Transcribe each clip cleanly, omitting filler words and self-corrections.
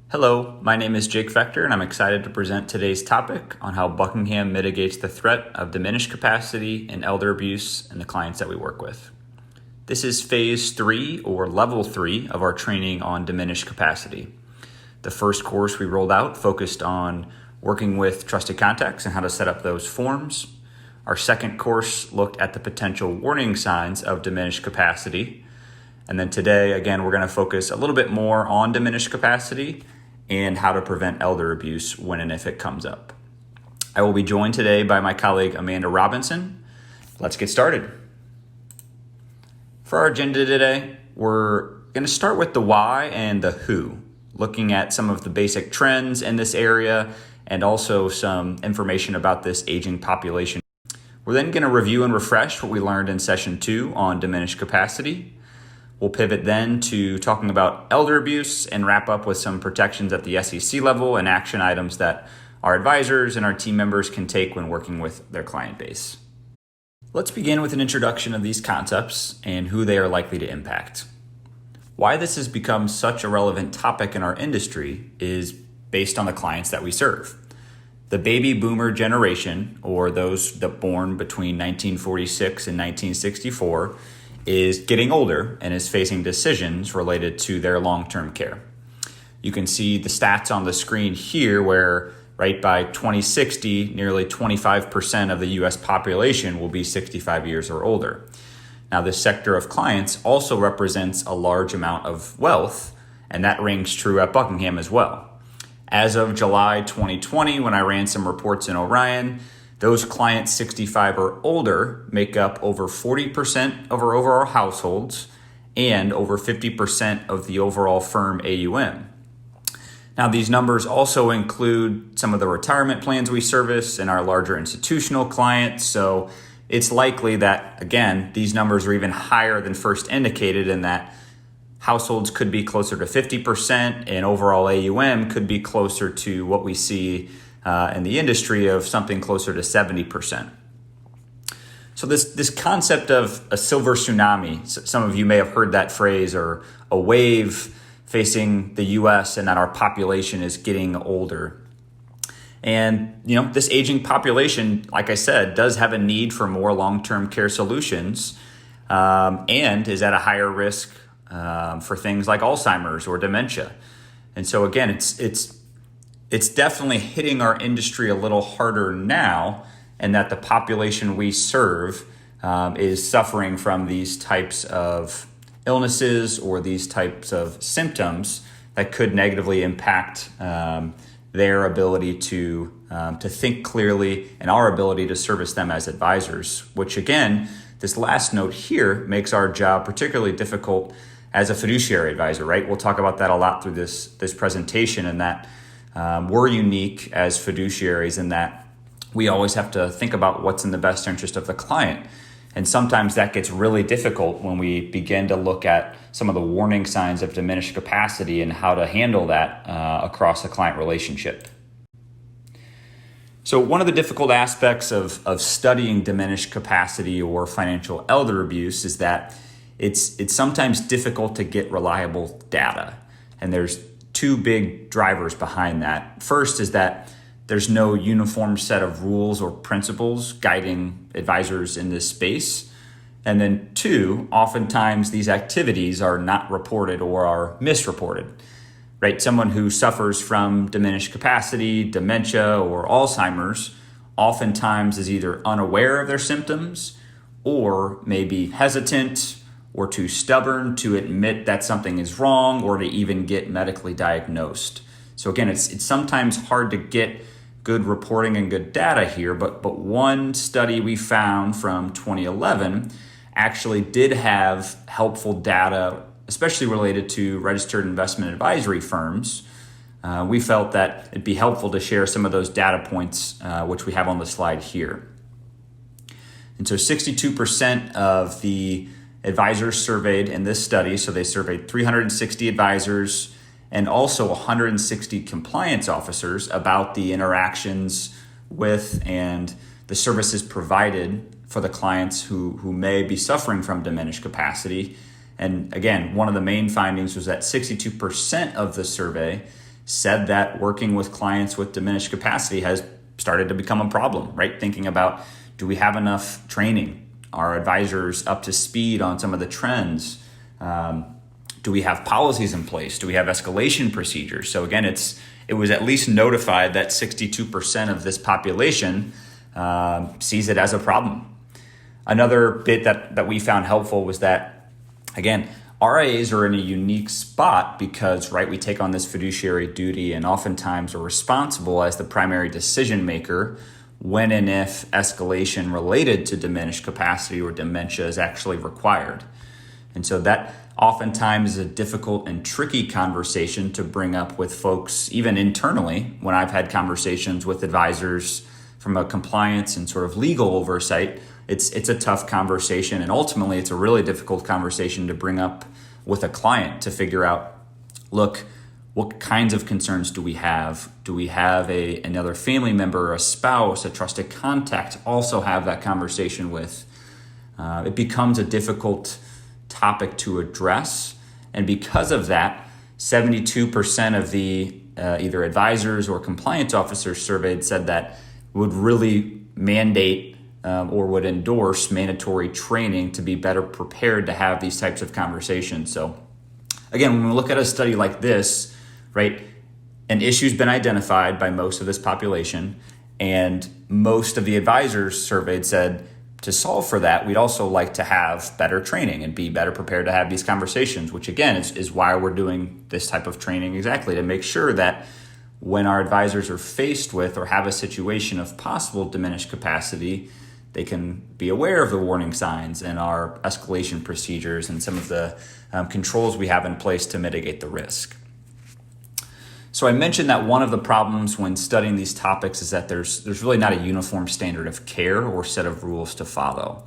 Hello, my name is Jake Fector, and I'm excited to present today's topic on how Buckingham mitigates the threat of diminished capacity and elder abuse in the clients that we work with. This is phase 3 or level 3 of our training on diminished capacity. The first course we rolled out focused on working with trusted contacts and how to set up those forms. Our second course looked at the potential warning signs of diminished capacity. And then today, again, we're going to focus a little bit more on diminished capacity and how to prevent elder abuse when and if it comes up. I will be joined today by my colleague, Amanda Robinson. Let's get started. For our agenda today, we're going to start with the why and the who, looking at some of the basic trends in this area and also some information about this aging population. We're then going to review and refresh what we learned in session 2 on diminished capacity. We'll pivot then to talking about elder abuse and wrap up with some protections at the SEC level and action items that our advisors and our team members can take when working with their client base. Let's begin with an introduction of these concepts and who they are likely to impact. Why this has become such a relevant topic in our industry is based on the clients that we serve. The baby boomer generation, or those that born between 1946 and 1964, is getting older and is facing decisions related to their long-term care. You can see the stats on the screen here where right by 2060, nearly 25% of the US population will be 65 years or older. Now, this sector of clients also represents a large amount of wealth, and that rings true at Buckingham as well. As of July 2020, when I ran some reports in Orion, those clients 65 or older make up over 40% of our overall households and over 50% of the overall firm AUM. Now, these numbers also include some of the retirement plans we service and our larger institutional clients. So it's likely that, again, these numbers are even higher than first indicated, and that households could be closer to 50% and overall AUM could be closer to what we see in the industry of something closer to 70%. So this concept of a silver tsunami, some of you may have heard that phrase, or a wave facing the US and that our population is getting older. And this aging population, like I said, does have a need for more long-term care solutions and is at a higher risk for things like Alzheimer's or dementia. And so again, it's definitely hitting our industry a little harder now, and that the population we serve is suffering from these types of illnesses or these types of symptoms that could negatively impact their ability to think clearly and our ability to service them as advisors, which again, this last note here makes our job particularly difficult as a fiduciary advisor, right? We'll talk about that a lot through this presentation, and that we're unique as fiduciaries in that we always have to think about what's in the best interest of the client. And sometimes that gets really difficult when we begin to look at some of the warning signs of diminished capacity and how to handle that across a client relationship. So one of the difficult aspects of studying diminished capacity or financial elder abuse is that it's sometimes difficult to get reliable data. And there's two big drivers behind that. First is that there's no uniform set of rules or principles guiding advisors in this space. And then two, oftentimes these activities are not reported or are misreported, right? Someone who suffers from diminished capacity, dementia, or Alzheimer's oftentimes is either unaware of their symptoms or maybe hesitant or too stubborn to admit that something is wrong or to even get medically diagnosed. So again, it's sometimes hard to get good reporting and good data here, but one study we found from 2011 actually did have helpful data, especially related to registered investment advisory firms. We felt that it'd be helpful to share some of those data points, which we have on the slide here. And so 62% of the advisors surveyed in this study, so they surveyed 360 advisors and also 160 compliance officers about the interactions with and the services provided for the clients who may be suffering from diminished capacity. And again, one of the main findings was that 62% of the survey said that working with clients with diminished capacity has started to become a problem, right? Thinking about, do we have enough training? Are advisors up to speed on some of the trends? Do we have policies in place? Do we have escalation procedures? So again, it was at least notified that 62% of this population sees it as a problem. Another bit that we found helpful was that, again, RIAs are in a unique spot because, right, we take on this fiduciary duty and oftentimes are responsible as the primary decision maker when and if escalation related to diminished capacity or dementia is actually required. And so that oftentimes is a difficult and tricky conversation to bring up with folks, even internally, when I've had conversations with advisors from a compliance and sort of legal oversight. It's a tough conversation, and ultimately it's a really difficult conversation to bring up with a client to figure out, look, what kinds of concerns do we have? Do we have another family member, a spouse, a trusted contact also have that conversation with? It becomes a difficult topic to address, and because of that, 72% of the either advisors or compliance officers surveyed said that would really mandate or would endorse mandatory training to be better prepared to have these types of conversations. So again, when we look at a study like this, right, an issue's been identified by most of this population, and most of the advisors surveyed said to solve for that, we'd also like to have better training and be better prepared to have these conversations, which again is why we're doing this type of training, exactly to make sure that when our advisors are faced with or have a situation of possible diminished capacity, they can be aware of the warning signs and our escalation procedures and some of the controls we have in place to mitigate the risk. So I mentioned that one of the problems when studying these topics is that there's really not a uniform standard of care or set of rules to follow.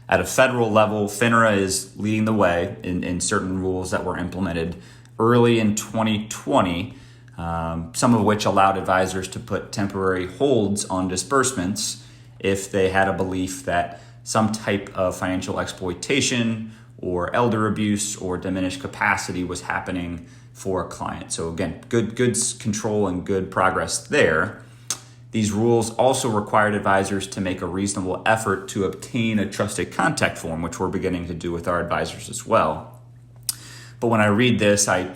At a federal level, FINRA is leading the way in certain rules that were implemented early in 2020, some of which allowed advisors to put temporary holds on disbursements if they had a belief that some type of financial exploitation or elder abuse or diminished capacity was happening for a client. So again, good control and good progress there. These rules also required advisors to make a reasonable effort to obtain a trusted contact form, which we're beginning to do with our advisors as well. But when I read this, I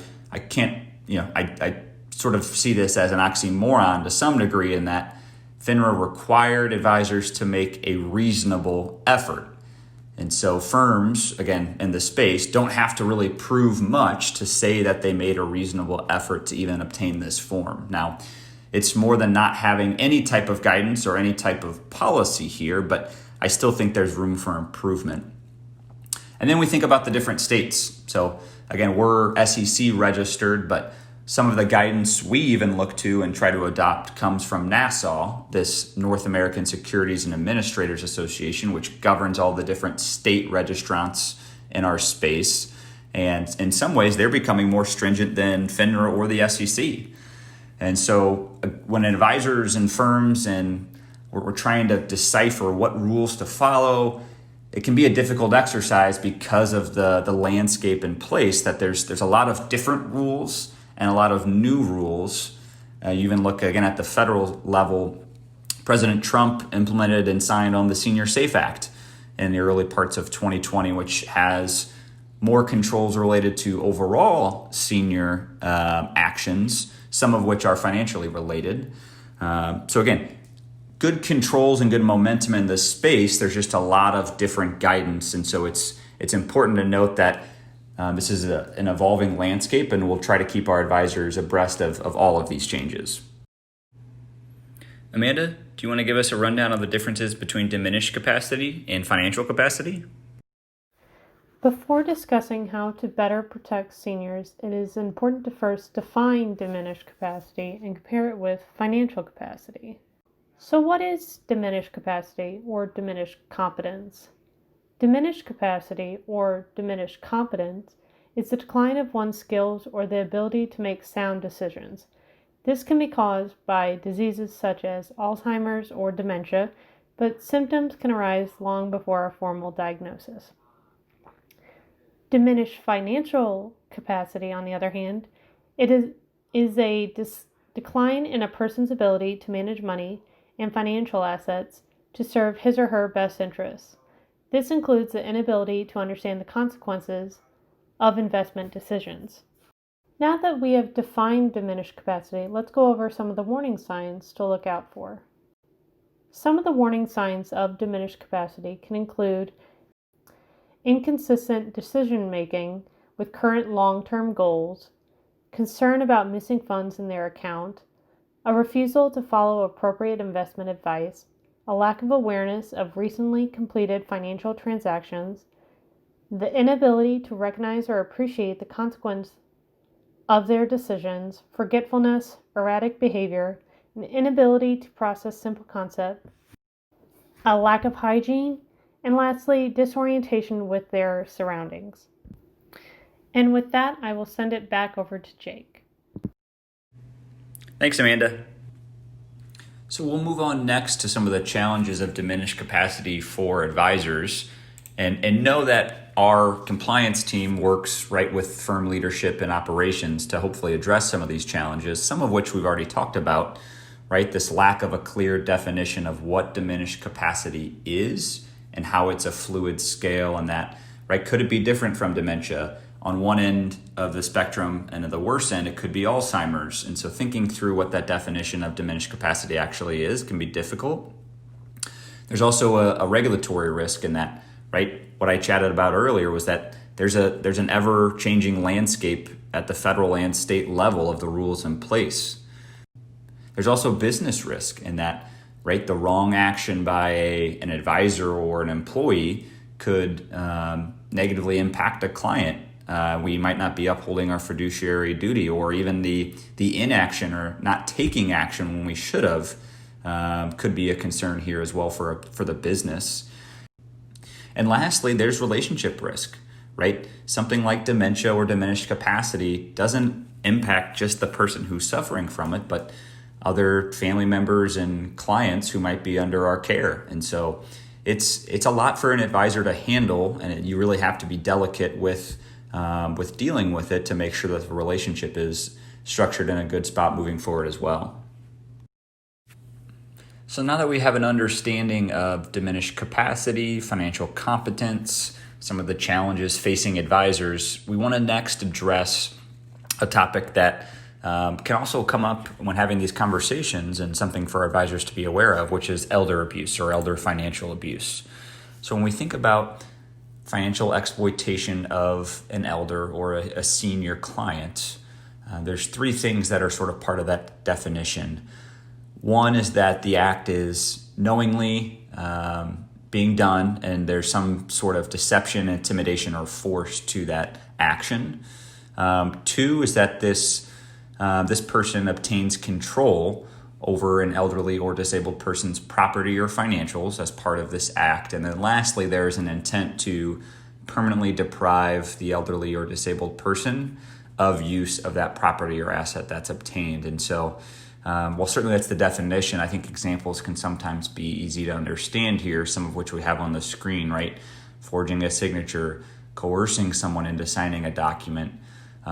can't, I sort of see this as an oxymoron to some degree, in that FINRA required advisors to make a reasonable effort. And so firms, again, in the space, don't have to really prove much to say that they made a reasonable effort to even obtain this form. Now, it's more than not having any type of guidance or any type of policy here, but I still think there's room for improvement. And then we think about the different states. So again, we're SEC registered, but some of the guidance we even look to and try to adopt comes from Nassau, this North American Securities and Administrators Association, which governs all the different state registrants in our space. And in some ways, they're becoming more stringent than FINRA or the SEC. And so when advisors and firms and we're trying to decipher what rules to follow, it can be a difficult exercise because of the landscape in place, that there's a lot of different rules and a lot of new rules. You even look again at the federal level. President Trump implemented and signed on the Senior Safe Act in the early parts of 2020, which has more controls related to overall senior actions, some of which are financially related. So again, good controls and good momentum in this space. There's just a lot of different guidance. And so it's important to note that this is an evolving landscape, and we'll try to keep our advisors abreast of all of these changes. Amanda, do you want to give us a rundown of the differences between diminished capacity and financial capacity? Before discussing how to better protect seniors, it is important to first define diminished capacity and compare it with financial capacity. So what is diminished capacity or diminished competence? Diminished capacity or diminished competence is the decline of one's skills or the ability to make sound decisions. This can be caused by diseases such as Alzheimer's or dementia, but symptoms can arise long before a formal diagnosis. Diminished financial capacity, on the other hand, it is is a decline in a person's ability to manage money and financial assets to serve his or her best interests. This includes the inability to understand the consequences of investment decisions. Now that we have defined diminished capacity, let's go over some of the warning signs to look out for. Some of the warning signs of diminished capacity can include inconsistent decision making with current long-term goals, concern about missing funds in their account, a refusal to follow appropriate investment advice, a lack of awareness of recently completed financial transactions, the inability to recognize or appreciate the consequence of their decisions, forgetfulness, erratic behavior, an inability to process simple concepts, a lack of hygiene, and lastly, disorientation with their surroundings. And with that, I will send it back over to Jake. Thanks, Amanda. So we'll move on next to some of the challenges of diminished capacity for advisors, and know that our compliance team works right with firm leadership and operations to hopefully address some of these challenges, some of which we've already talked about, right? This lack of a clear definition of what diminished capacity is and how it's a fluid scale, and that, right, could it be different from dementia? On one end of the spectrum and at the worst end, it could be Alzheimer's. And so thinking through what that definition of diminished capacity actually is can be difficult. There's also a regulatory risk in that, right? What I chatted about earlier was that there's an ever-changing landscape at the federal and state level of the rules in place. There's also business risk in that, right, the wrong action by an advisor or an employee could negatively impact a client. We might not be upholding our fiduciary duty, or even the inaction or not taking action when we should have could be a concern here as well for the business. And lastly, there's relationship risk, right? Something like dementia or diminished capacity doesn't impact just the person who's suffering from it, but other family members and clients who might be under our care. And so it's a lot for an advisor to handle, and you really have to be delicate with dealing with it to make sure that the relationship is structured in a good spot moving forward as well. So now that we have an understanding of diminished capacity, financial competence, some of the challenges facing advisors, we want to next address a topic that can also come up when having these conversations, and something for advisors to be aware of, which is elder abuse or elder financial abuse. So when we think about financial exploitation of an elder or a senior client, there's three things that are sort of part of that definition. One is that the act is knowingly being done, and there's some sort of deception, intimidation, or force to that action. Two is that this person obtains control over an elderly or disabled person's property or financials as part of this act. And then lastly, there is an intent to permanently deprive the elderly or disabled person of use of that property or asset that's obtained. And so, while certainly that's the definition, I think examples can sometimes be easy to understand here, some of which we have on the screen, right? Forging a signature, coercing someone into signing a document,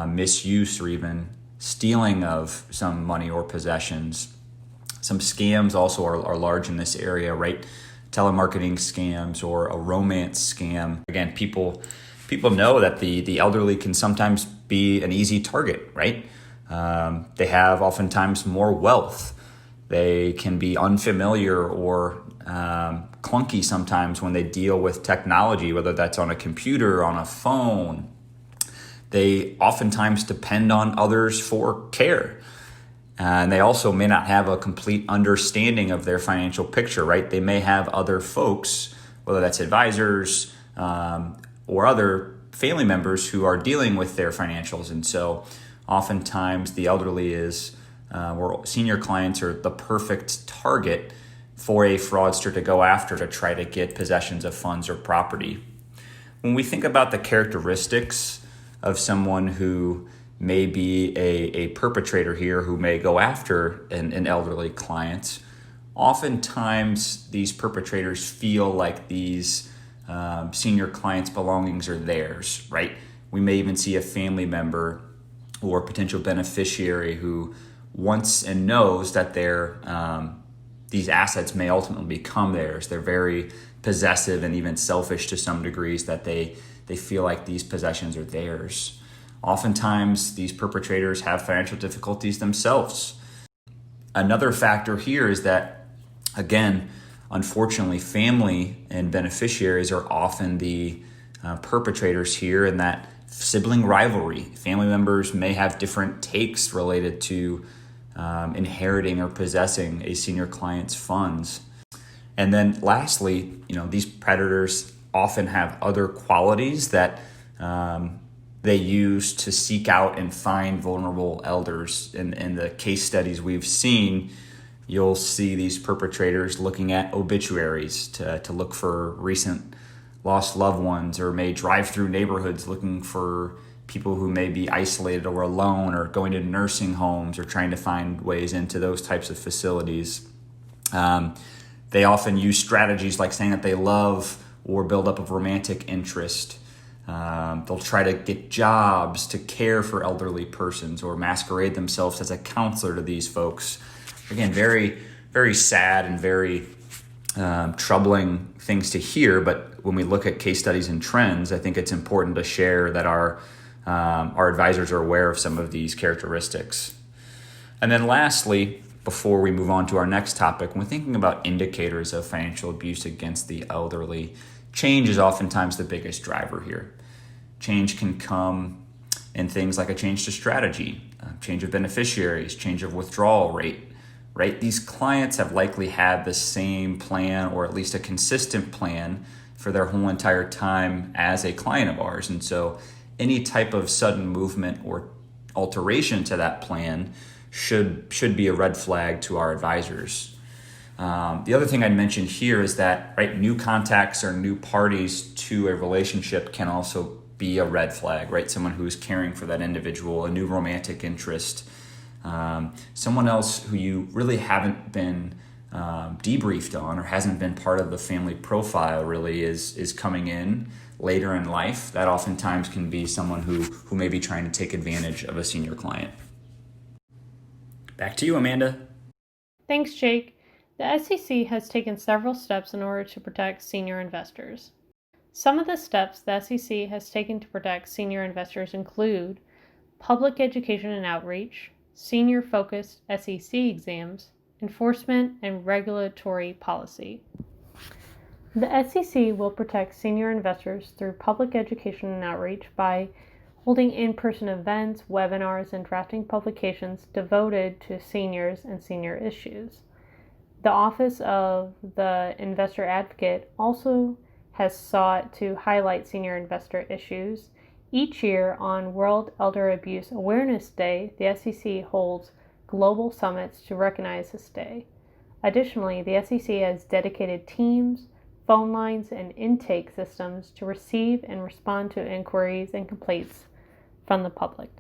misuse or even stealing of some money or possessions. Some scams also are large in this area, right? Telemarketing scams or a romance scam. Again, people know that the elderly can sometimes be an easy target, right? They have oftentimes more wealth. They can be unfamiliar or clunky sometimes when they deal with technology, whether that's on a computer, on a phone. They oftentimes depend on others for care. And they also may not have a complete understanding of their financial picture, right? They may have other folks, whether that's advisors or other family members, who are dealing with their financials. And so oftentimes the elderly or senior clients are the perfect target for a fraudster to go after to try to get possessions of funds or property. When we think about the characteristics of someone who may be a perpetrator here, who may go after an elderly client, oftentimes these perpetrators feel like these senior clients' belongings are theirs, right? We may even see a family member or potential beneficiary who wants and knows that these assets may ultimately become theirs. They're very possessive and even selfish to some degrees, that they feel like these possessions are theirs. Oftentimes, these perpetrators have financial difficulties themselves. Another factor here is that, again, unfortunately, family and beneficiaries are often the perpetrators here, in that sibling rivalry. Family members may have different takes related to inheriting or possessing a senior client's funds. And then lastly, these predators often have other qualities that they use to seek out and find vulnerable elders. In the case studies we've seen, you'll see these perpetrators looking at obituaries to look for recent lost loved ones, or may drive through neighborhoods looking for people who may be isolated or alone, or going to nursing homes, or trying to find ways into those types of facilities. They often use strategies like saying that they love or build up of romantic interest. They'll try to get jobs to care for elderly persons, or masquerade themselves as a counselor to these folks. Again, very, very sad and very troubling things to hear. But when we look at case studies and trends, I think it's important to share that our advisors are aware of some of these characteristics. And then lastly, before we move on to our next topic, when thinking about indicators of financial abuse against the elderly, change is oftentimes the biggest driver here. Change can come in things like a change to strategy, change of beneficiaries, change of withdrawal rate, right? These clients have likely had the same plan, or at least a consistent plan, for their whole entire time as a client of ours. And so any type of sudden movement or alteration to that plan should be a red flag to our advisors. The other thing I'd mention here is that, right, new contacts or new parties to a relationship can also be a red flag, right? Someone who's caring for that individual, a new romantic interest, someone else who you really haven't been debriefed on, or hasn't been part of the family profile really, is coming in later in life. That oftentimes can be someone who may be trying to take advantage of a senior client. Back to you, Amanda. Thanks, Jake. The SEC has taken several steps in order to protect senior investors. Some of the steps the SEC has taken to protect senior investors include public education and outreach, senior-focused SEC exams, enforcement, and regulatory policy. The SEC will protect senior investors through public education and outreach by holding in-person events, webinars, and drafting publications devoted to seniors and senior issues. The Office of the Investor Advocate also has sought to highlight senior investor issues. Each year on World Elder Abuse Awareness Day, the SEC holds global summits to recognize this day. Additionally, the SEC has dedicated teams, phone lines, and intake systems to receive and respond to inquiries and complaints from the public.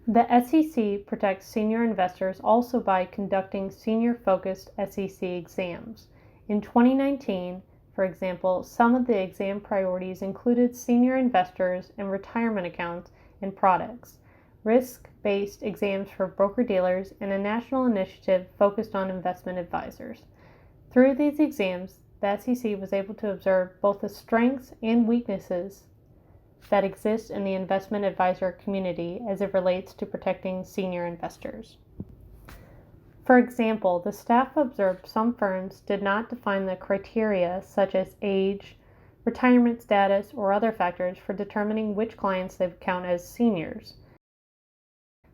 The SEC protects senior investors also by conducting senior-focused SEC exams. In 2019, for example, some of the exam priorities included senior investors and retirement accounts and products, risk-based exams for broker-dealers, and a national initiative focused on investment advisors. Through these exams, the SEC was able to observe both the strengths and weaknesses that exist in the investment advisor community as it relates to protecting senior investors. For example, the staff observed some firms did not define the criteria such as age, retirement status, or other factors for determining which clients they would count as seniors.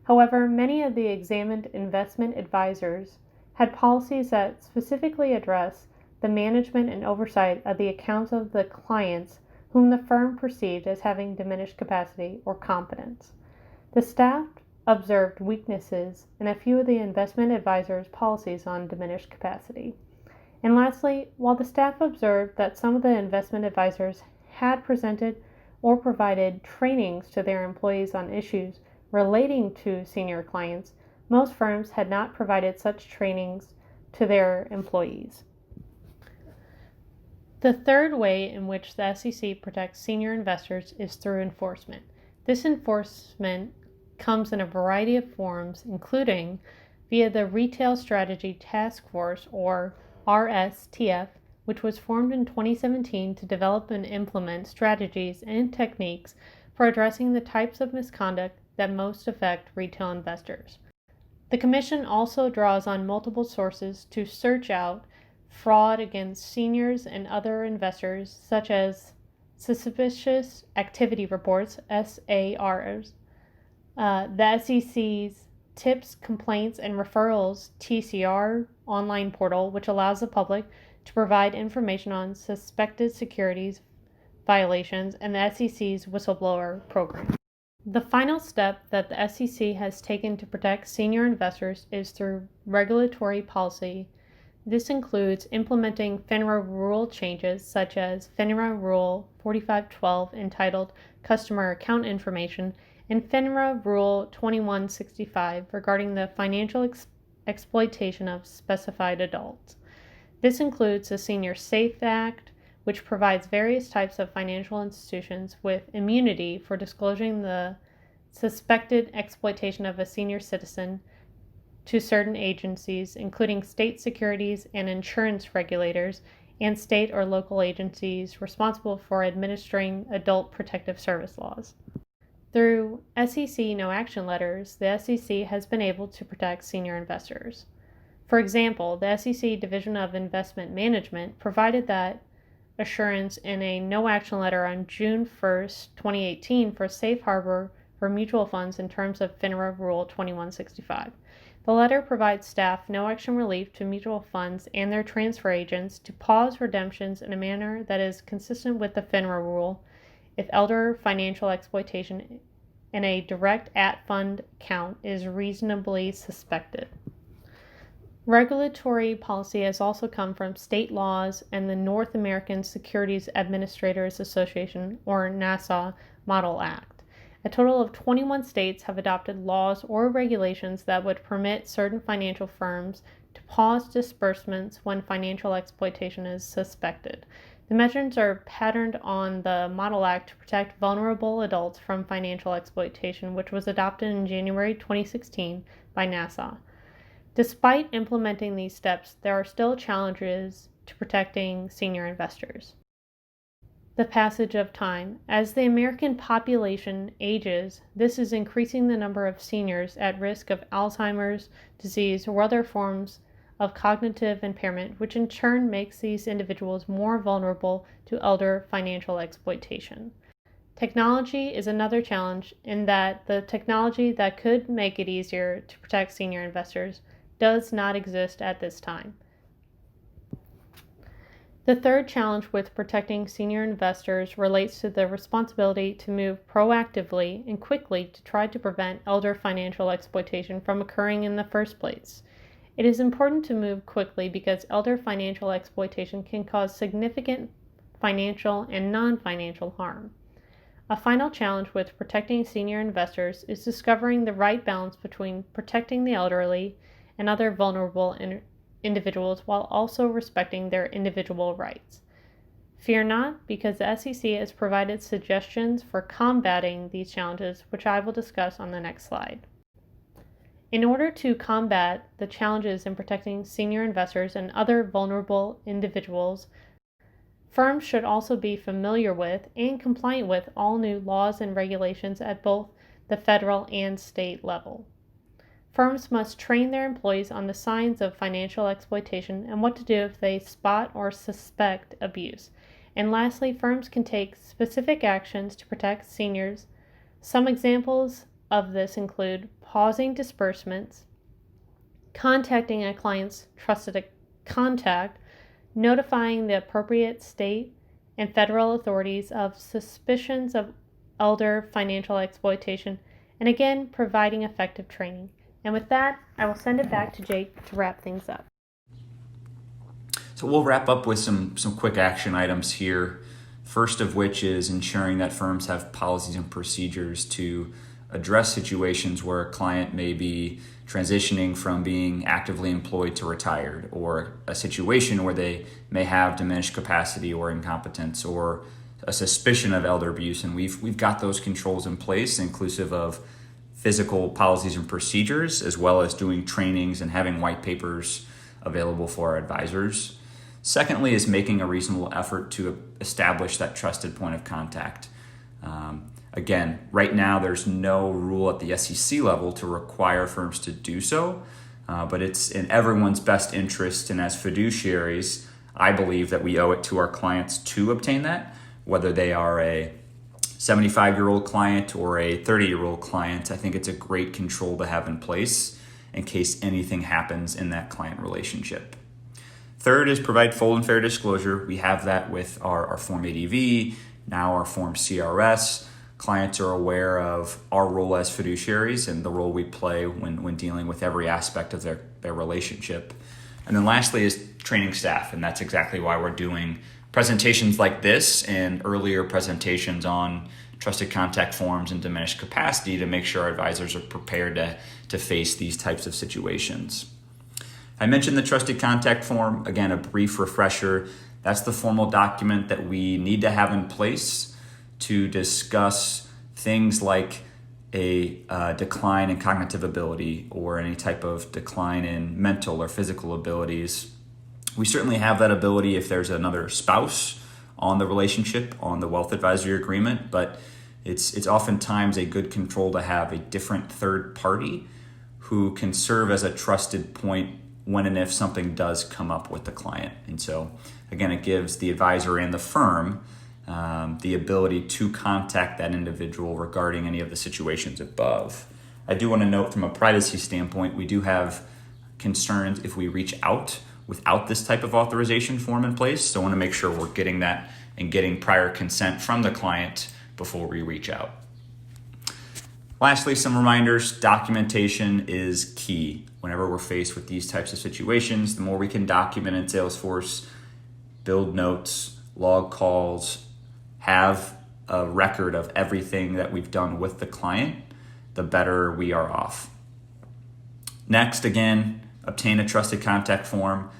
However, many of the examined investment advisors had policies that specifically address the management and oversight of the accounts of the clients whom the firm perceived as having diminished capacity or competence. The staff observed weaknesses in a few of the investment advisors' policies on diminished capacity. And lastly, while the staff observed that some of the investment advisors had presented or provided trainings to their employees on issues relating to senior clients, most firms had not provided such trainings to their employees. The third way in which the SEC protects senior investors is through enforcement. This enforcement comes in a variety of forms, including via the Retail Strategy Task Force, or RSTF, which was formed in 2017 to develop and implement strategies and techniques for addressing the types of misconduct that most affect retail investors. The Commission also draws on multiple sources to search out fraud against seniors and other investors, such as Suspicious Activity Reports, SARs, the SEC's Tips, Complaints, and Referrals TCR online portal, which allows the public to provide information on suspected securities violations, and the SEC's whistleblower program. The final step that the SEC has taken to protect senior investors is through regulatory policy. This includes implementing FINRA rule changes such as FINRA Rule 4512 entitled Customer Account Information and FINRA Rule 2165 regarding the financial exploitation of specified adults. This includes the Senior Safe Act, which provides various types of financial institutions with immunity for disclosing the suspected exploitation of a senior citizen to certain agencies, including state securities and insurance regulators and state or local agencies responsible for administering adult protective service laws. Through SEC no-action letters, the SEC has been able to protect senior investors. For example, the SEC Division of Investment Management provided that assurance in a no-action letter on June 1, 2018 for safe harbor for mutual funds in terms of FINRA Rule 2165. The letter provides staff no-action relief to mutual funds and their transfer agents to pause redemptions in a manner that is consistent with the FINRA rule if elder financial exploitation in a direct at-fund account is reasonably suspected. Regulatory policy has also come from state laws and the North American Securities Administrators Association, or NASA, Model Act. A total of 21 states have adopted laws or regulations that would permit certain financial firms to pause disbursements when financial exploitation is suspected. The measures are patterned on the Model Act to protect vulnerable adults from financial exploitation, which was adopted in January 2016 by NASA. Despite implementing these steps, there are still challenges to protecting senior investors. The passage of time. As the American population ages, this is increasing the number of seniors at risk of Alzheimer's disease or other forms of cognitive impairment, which in turn makes these individuals more vulnerable to elder financial exploitation. Technology is another challenge in that the technology that could make it easier to protect senior investors does not exist at this time. The third challenge with protecting senior investors relates to the responsibility to move proactively and quickly to try to prevent elder financial exploitation from occurring in the first place. It is important to move quickly because elder financial exploitation can cause significant financial and non-financial harm. A final challenge with protecting senior investors is discovering the right balance between protecting the elderly and other vulnerable individuals while also respecting their individual rights. Fear not, because the SEC has provided suggestions for combating these challenges, which I will discuss on the next slide. In order to combat the challenges in protecting senior investors and other vulnerable individuals, firms should also be familiar with and compliant with all new laws and regulations at both the federal and state level. Firms must train their employees on the signs of financial exploitation and what to do if they spot or suspect abuse. And lastly, firms can take specific actions to protect seniors. Some examples of this include pausing disbursements, contacting a client's trusted contact, notifying the appropriate state and federal authorities of suspicions of elder financial exploitation, and again, providing effective training. And with that, I will send it back to Jake to wrap things up. So we'll wrap up with some quick action items here. First of which is ensuring that firms have policies and procedures to address situations where a client may be transitioning from being actively employed to retired, or a situation where they may have diminished capacity or incompetence or a suspicion of elder abuse. And we've got those controls in place, inclusive of physical policies and procedures, as well as doing trainings and having white papers available for our advisors. Secondly is making a reasonable effort to establish that trusted point of contact. Again, right now there's no rule at the SEC level to require firms to do so, but it's in everyone's best interest, and as fiduciaries, I believe that we owe it to our clients to obtain that, whether they are a 75-year-old client or a 30-year-old client. I think it's a great control to have in place in case anything happens in that client relationship. Third is provide full and fair disclosure. We have that with our Form ADV, now our Form CRS. Clients are aware of our role as fiduciaries and the role we play when dealing with every aspect of their relationship. And then lastly is training staff, and that's exactly why we're doing presentations like this and earlier presentations on trusted contact forms and diminished capacity to make sure our advisors are prepared to face these types of situations. I mentioned the trusted contact form. Again, a brief refresher. That's the formal document that we need to have in place to discuss things like a decline in cognitive ability or any type of decline in mental or physical abilities. We certainly have that ability if there's another spouse on the relationship, on the wealth advisory agreement, but it's oftentimes a good control to have a different third party who can serve as a trusted point when and if something does come up with the client. And so, again, it gives the advisor and the firm the ability to contact that individual regarding any of the situations above. I do want to note from a privacy standpoint, we do have concerns if we reach out without this type of authorization form in place. So I want to make sure we're getting that and getting prior consent from the client before we reach out. Lastly, some reminders. Documentation is key. Whenever we're faced with these types of situations, the more we can document in Salesforce, build notes, log calls, have a record of everything that we've done with the client, the better we are off. Next, again, obtain a trusted contact form.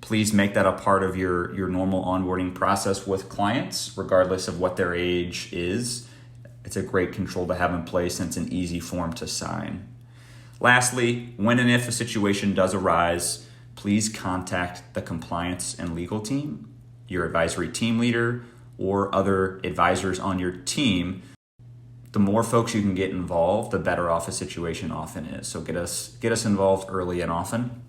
Please make that a part of your normal onboarding process with clients, regardless of what their age is. It's a great control to have in place, and it's an easy form to sign. Lastly, when and if a situation does arise, please contact the compliance and legal team, your advisory team leader, or other advisors on your team. The more folks you can get involved, the better off a situation often is. So get us involved early and often.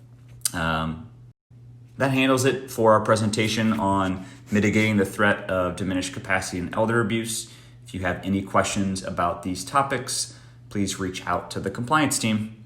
That handles it for our presentation on mitigating the threat of diminished capacity and elder abuse. If you have any questions about these topics, please reach out to the compliance team.